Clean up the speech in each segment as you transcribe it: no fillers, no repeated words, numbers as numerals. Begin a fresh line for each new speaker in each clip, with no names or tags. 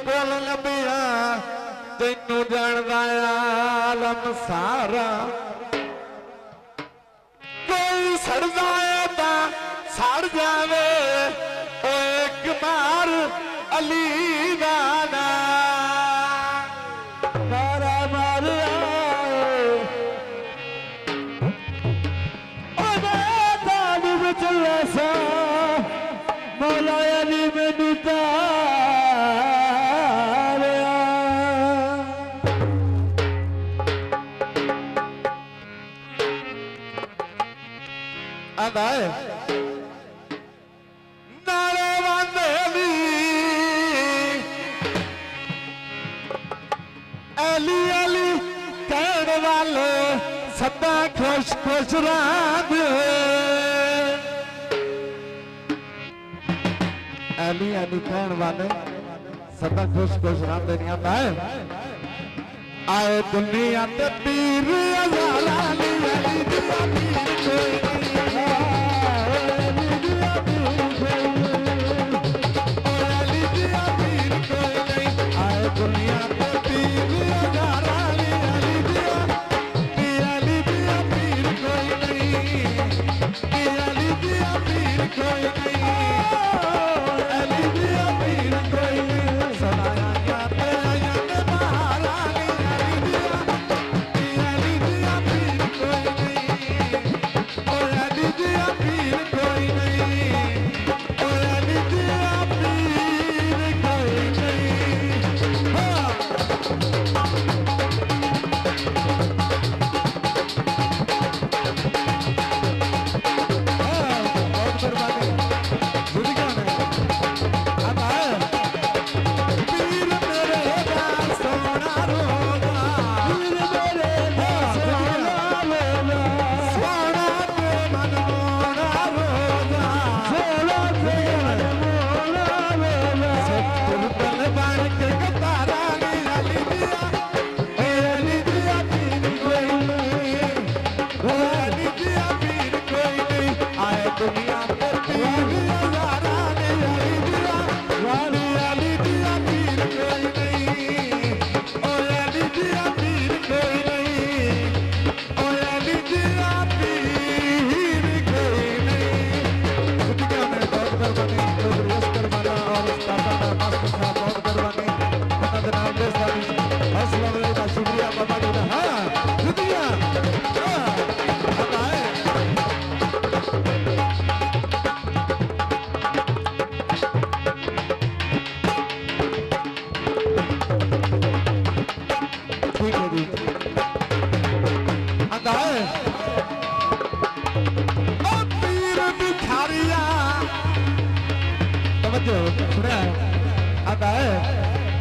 कोल लबिया तैनू जानदा आलम सारा कोई सड़दा है ता सड़ जावे ओ एक मार अली दाना मारा मारिया ओ दानी में चला सा मौला अली में दूता नारे वांदेली अली अली कहने वाले सदा खुश खुश रात अली अली कहने वाले सदा खुश खुश रात दुनिया में आए दुनिया ते पीर अज़ाला अली अली पीर कोई दुनिया को पीर अज़ाला अली अली दिया पीर कोई नहीं अली दिया पीर कोई नहीं अली दिया पीर कोई नहीं सदाया याते आयने बहार अली दिया पीर कोई नहीं ओ अली दिया पीर कोई नहीं ओ अली दिया पीर कोई नहीं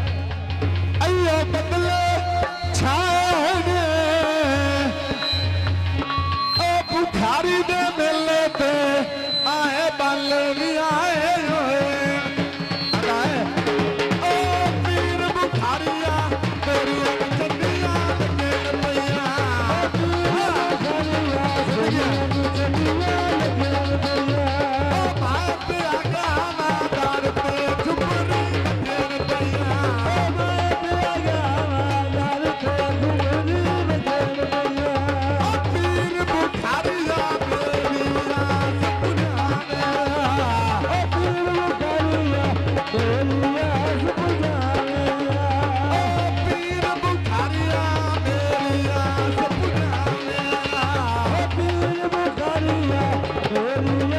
अयो बदले छाए ओ बुखारी दे मेले पे आए बल भी आए ओ पीर बुखारिया तेरी चंदिया
Oh,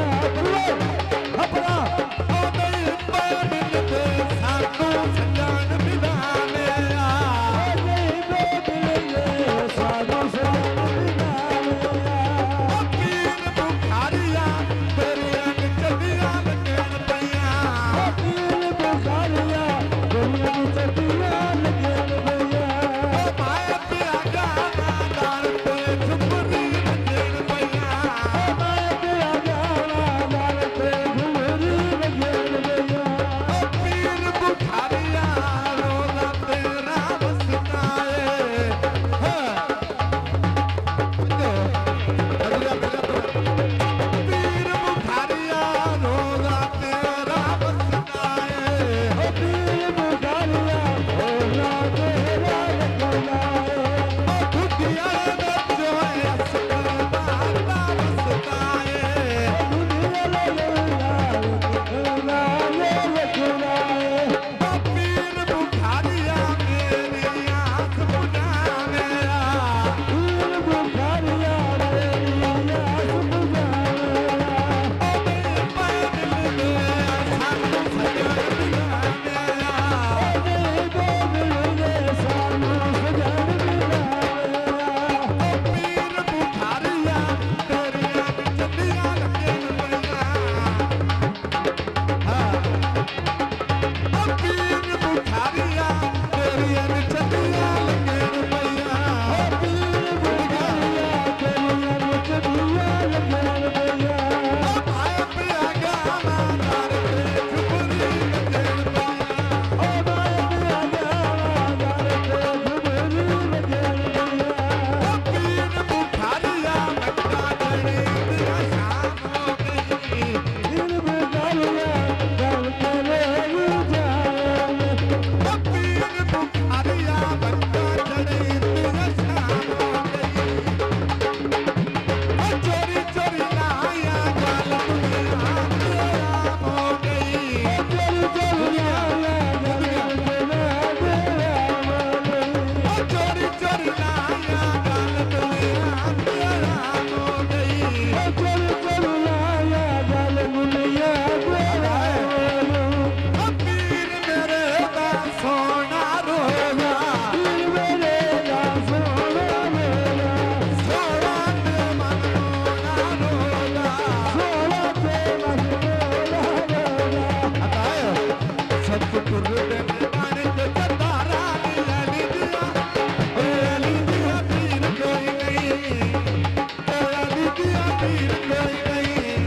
पीर कोई नहीं,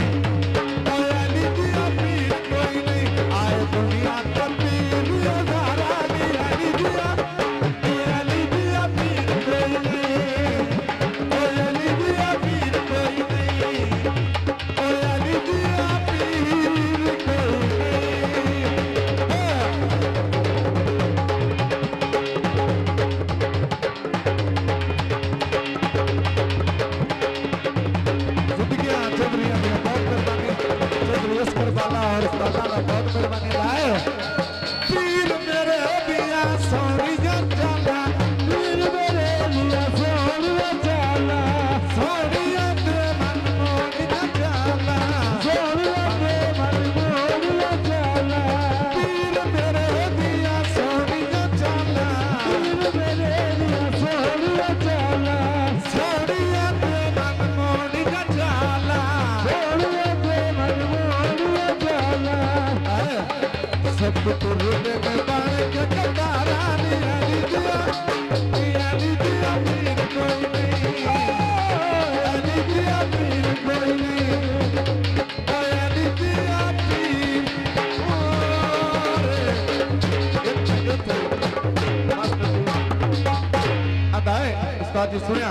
ओए अली दिया पीर कोई नहीं, आए दुनिया का पीर हजारा नी अली दिया पीर कोई नहीं, ओए अली दिया पीर कोई नहीं, ओए अली दिया पीर कोई और बहुत कुर्बानी लाए पीर मेरे बिया सोनिया चला, पीर मेरे बिया सोनिया चला, सोनिया ते मन मोनिया चला, सोनिया ते मन मोनिया चला, पीर मेरे बिया सोनिया चला, पीर मेरे बिया सोनिया चला, सोनिया ते मन मोनिया चला, सोनिया ते मन मोनिया चला, सब तुरने में बाण के कटारा नी अली दिया पीर कोई नहीं, अली दिया पीर कोई नहीं, अली दिया पीर अदा है उस्ताद जी सुनिया